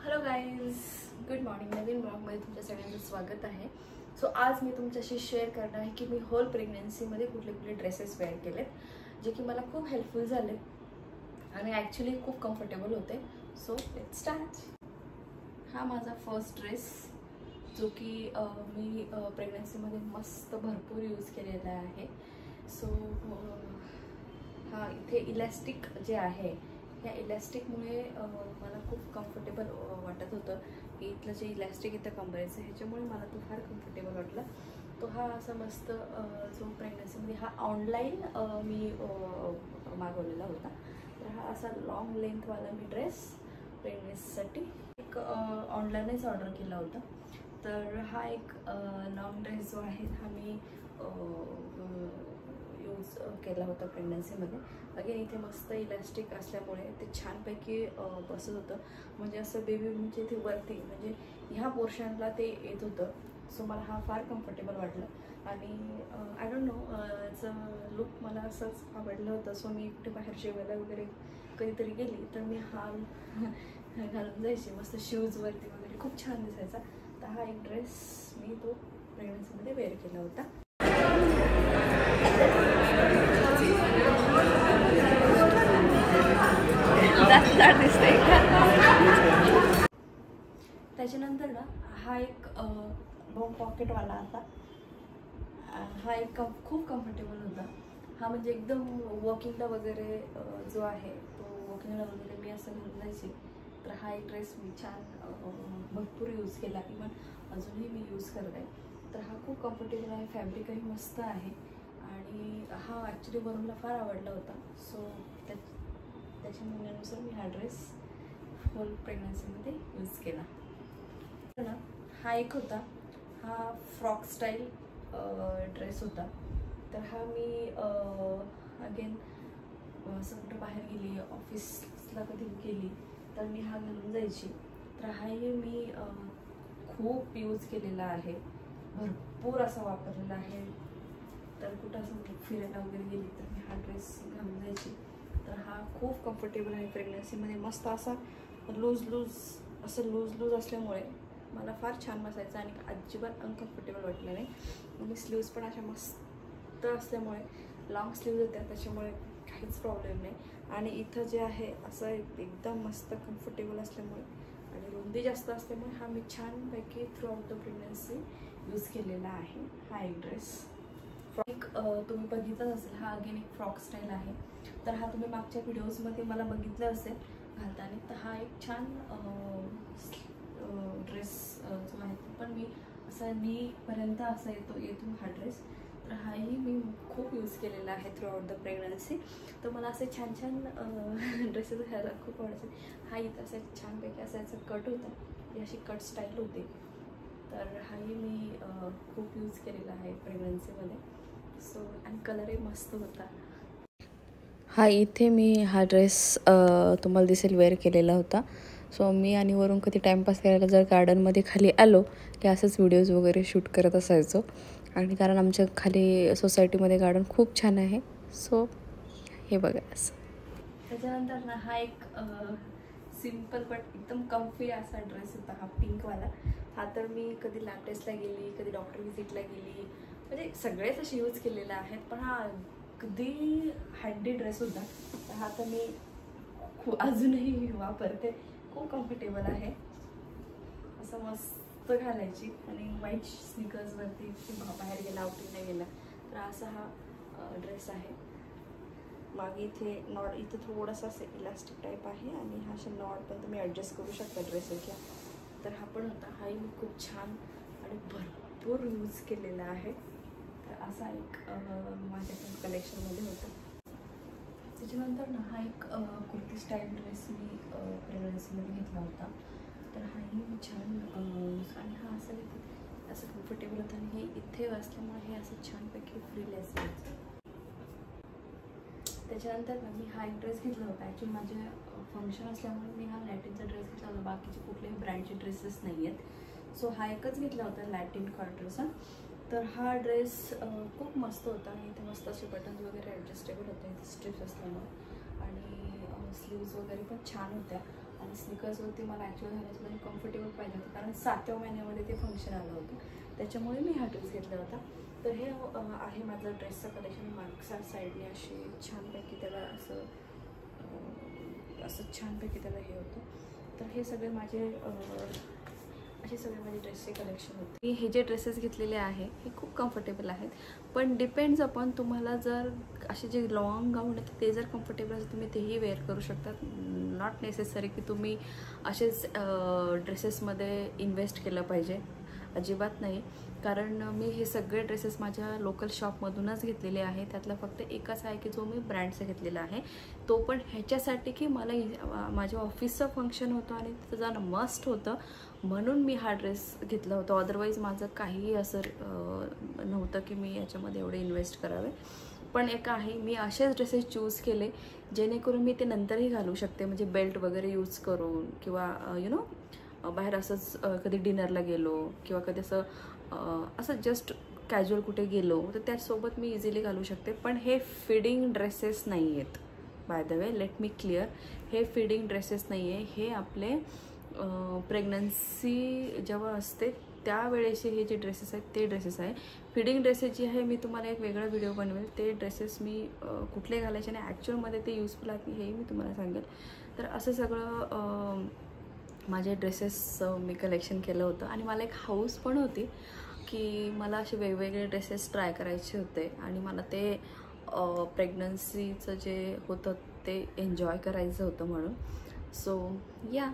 Hello guys, good morning. नवीन ब्लॉगमध्ये तुमच्या सगळ्यांचं स्वागत आहे. सो आज मी तुमच्याशी शेअर करणार आहे की मी होल प्रेग्नन्सीमध्ये कुठले कुठले ड्रेसेस वेअर केलेत जे की मला खूप हेल्पफुल झाले आणि ॲक्च्युली खूप कम्फर्टेबल होते. So let's start. हा माझा फर्स्ट ड्रेस जो की मी प्रेग्नन्सीमध्ये मस्त भरपूर यूज केलेला आहे. सो हा इथे इलॅस्टिक जे आहे या इलॅस्टिकमुळे मला खूप कम्फर्टेबल वाटत होतं की इथलं जे इलॅस्टिक इथं कंबरेचं ह्याच्यामुळे मला तो फार कम्फर्टेबल वाटला. तो हा असा मस्त जो प्रेग्नन्सीमध्ये हा ऑनलाईन मी मागवलेला होता. तर हा असा लॉंग लेंथवाला मी ड्रेस प्रेग्नन्सीसाठी एक ऑनलाईनच ऑर्डर केला होता. तर हा एक लॉंग ड्रेस जो आहे हा मी यूज केला होता प्रेग्नन्सीमध्ये. अगेन इथे मस्त इलॅस्टिक असल्यामुळे ते छानपैकी बसत होतं. म्हणजे असं बेबी म्हणजे इथे वरती म्हणजे ह्या पोर्शनला ते येत होतं. सो मला हा फार कम्फर्टेबल वाटलं आणि आय डोंट नो याचं लुक मला असंच आवडलं होतं. सो मी कुठे बाहेर जेवायला वगैरे कधीतरी गेली तर मी हा घालून जायची. मस्त शूजवरती वगैरे खूप छान दिसायचा. तर हा एक ड्रेस मी तो प्रेग्नन्सीमध्ये वेअर केला होता. जास्त दिसतंय का? त्याच्यानंतर ना हा एक पॉकेटवाला असा हा एक खूप कम्फर्टेबल होता. हा म्हणजे एकदम वॉकिंगला वगैरे जो आहे तो वॉकिंगला वगैरे मी असं घालून जायची. तर हा एक ड्रेस मी छान भरपूर यूज केला. इवन अजूनही मी यूज करत आहे. तर हा खूप कम्फर्टेबल आहे. फॅब्रिकही मस्त आहे आणि हा ॲक्च्युली वरूनला फार आवडला होता. सो त्याच्या म्हणण्यानुसार मी हा ड्रेस होल प्रेग्नन्सीमध्ये यूज केला. ना हा एक होता, हा फ्रॉक स्टाईल ड्रेस होता. तर हा मी अगेन असं कुठं बाहेर गेली ऑफिसला कधी गेली तर मी हा घालून जायची. तर हाही मी खूप यूज केलेला आहे, भरपूर असा वापरलेला आहे. तर कुठं असं फिरायला वगैरे गेली तर मी हा ड्रेस घालून जायची. तर हा खूप कम्फर्टेबल आहे प्रेग्नन्सीमध्ये. मस्त असा लूज असल्यामुळे मला फार छान बसायचं आणि अजिबात अनकम्फर्टेबल वाटलं नाही. आणि स्लीव्ज पण अशा मस्त असल्यामुळे लॉंग स्लीव्ज होत्या त्याच्यामुळे काहीच प्रॉब्लेम नाही. आणि इथं जे आहे असं एकदम मस्त कम्फर्टेबल असल्यामुळे आणि रुंदी जास्त असल्यामुळे हा मी छानपैकी through out the pregnancy use केलेला आहे. हा एक ड्रेस एक तुम्ही बघितलंच असेल. हा अगेन एक फ्रॉक स्टाईल आहे. तर हा तुम्ही मागच्या व्हिडिओजमध्ये मला बघितलं असेल घालताना. तर हा एक छान ड्रेस जो आहे तो पण मी असा नीपर्यंत असा येतो हा ड्रेस. तर हाही मी खूप यूज केलेला आहे थ्रू आउट द प्रेग्नन्सी. तर मला असे छान छान ड्रेसेस घालायला खूप आवडायचे. हा इथं असं छानपैकी असायचा कट होता, ही अशी कट स्टाईल होती. तर हाही मी खूप यूज केलेला आहे प्रेग्नन्सीमध्ये. सो आणि कलरही मस्त होता. हा इथे मी हा ड्रेस तुम्हाला दिसेल वेअर केलेला होता. सो मी आणि वरून कधी टाईमपास करायला जर गार्डनमध्ये खाली आलो की असंच व्हिडिओज वगैरे शूट करत असायचो. आणि कारण आमच्या खाली सोसायटीमध्ये गार्डन खूप छान आहे. सो हे बघा असं. त्याच्यानंतर ना हा एक सिम्पल बट एकदम कम्फी असा ड्रेस होता, हा पिंकवाला. हा तर मी कधी लॅब टेस्टला गेली, कधी डॉक्टर व्हिजिटला गेली, म्हणजे सगळेच असे यूज केलेले आहेत. पण हा अगदी हँडी ड्रेस होता. तर हा तर मी अजूनही वापरते. खूप कम्फर्टेबल आहे. असं मस्त घालायची आणि व्हाईट स्निकर्सवरती बाहेर गेला आउटिंगला गेला तर असा हा ड्रेस आहे. मागे इथे नॉड इथे थोडासा असं इलास्टिक टाईप आहे आणि हा अशा नॉड पण तुम्ही ॲडजस्ट करू शकता ड्रेसच्या. तर हा पण होता. हाही मी खूप छान आणि भरपूर यूज केलेला आहे. तर असा एक माझ्या कलेक्शनमध्ये होता. त्याच्यानंतर ना हा एक कुर्ती स्टाईल ड्रेस मी प्रेग्नन्सीमध्ये घेतला होता. तर हाही मी छान आणि हा असं कम्फर्टेबल होतं आणि हे इथे असल्यामुळे हे असं छानपैकी फ्री लेस यायचं. त्याच्यानंतर ना मी हा एक ड्रेस घेतला होता. ॲक्च्युली माझे फंक्शन असल्यामुळे मी हा लॅटिनचा ड्रेस घेतला होता. बाकीचे कुठलेही ब्रँडचे ड्रेसेस नाही आहेत. सो हा एकच घेतला होता लॅटिन कॉर्टरचा. तर हा ड्रेस खूप मस्त होता आणि इथे मस्त असे बटन्स वगैरे ॲडजस्टेबल होते इथे स्ट्रिप्स असल्यामुळे आणि स्लीव्ज वगैरे पण छान होत्या. आणि स्निकर्सवरती मला ॲक्च्युअली घालायचं कम्फर्टेबल पाहिजे होतं, कारण 7व्या महिन्यामध्ये ते फंक्शन आलं होतं, त्याच्यामुळे मी हा ड्रेस घेतला होता. तर हे आहे माझं ड्रेसचं कलेक्शन. मागच्या साईडने अशी छानपैकी त्याला असं छानपैकी त्याला हे होतं. तर हे सगळे माझे असे सगळे माझे ड्रेसचे कलेक्शन होते. मी हे जे ड्रेसेस घेतलेले आहे हे खूप कम्फर्टेबल आहेत, पण डिपेंड्स अपॉन तुम्हाला जर असे जे लॉंग गाऊन आहेत ते जर कम्फर्टेबल असेल तुम्ही तेही वेअर करू शकतात. नॉट नेसेसरी की तुम्ही असेच ड्रेसेसमध्ये इन्व्हेस्ट केलं पाहिजे, अजिबात नाही. कारण मी हे सगळे ड्रेसेस माझ्या लोकल शॉपमधूनच घेतलेले आहे. त्यातला फक्त एकच आहे की जो मी ब्रँडचा घेतलेला आहे, तो पण ह्याच्यासाठी की मला माझ्या ऑफिसचं फंक्शन होतं आणि तिथं जाणं मस्ट होतं, म्हणून मी हा ड्रेस घेतला होता. अदरवाईज माझं काहीही असं नव्हतं की मी याच्यामध्ये एवढे इन्व्हेस्ट करावे. पण एक आहे, मी असेच ड्रेसेस चूज केले जेणेकरून मी ते नंतरही घालू शकते, म्हणजे बेल्ट वगैरे यूज करून, किंवा बाहेर असंच कधी डिनरला गेलो किंवा कधी असं जस्ट कॅज्युअल कुठे गेलो तर त्यासोबत मी इझिली घालू शकते. पण हे फिडिंग ड्रेसेस नाही आहेत, by the way let me clear, हे फिडिंग ड्रेसेस नाही आहे. हे आपले प्रेग्नन्सी जेव्हा असते त्यावेळेचे हे जे ड्रेसेस आहेत ते ड्रेसेस आहे. फिडिंग ड्रेसेस जे आहे मी तुम्हाला एक वेगळा व्हिडिओ बनवेल, ते ड्रेसेस मी कुठले घालायचे आणि ॲक्च्युअलमध्ये ते युजफुल आहेत हेही मी तुम्हाला सांगेल. तर असं सगळं माझे ड्रेसेस मी कलेक्शन केलं होतं. आणि मला एक हाऊस पण होती की मला असे वेगवेगळे ड्रेसेस ट्राय करायचे होते आणि मला ते प्रेग्नन्सीचं जे होतं ते एन्जॉय करायचं होतं म्हणून. सो या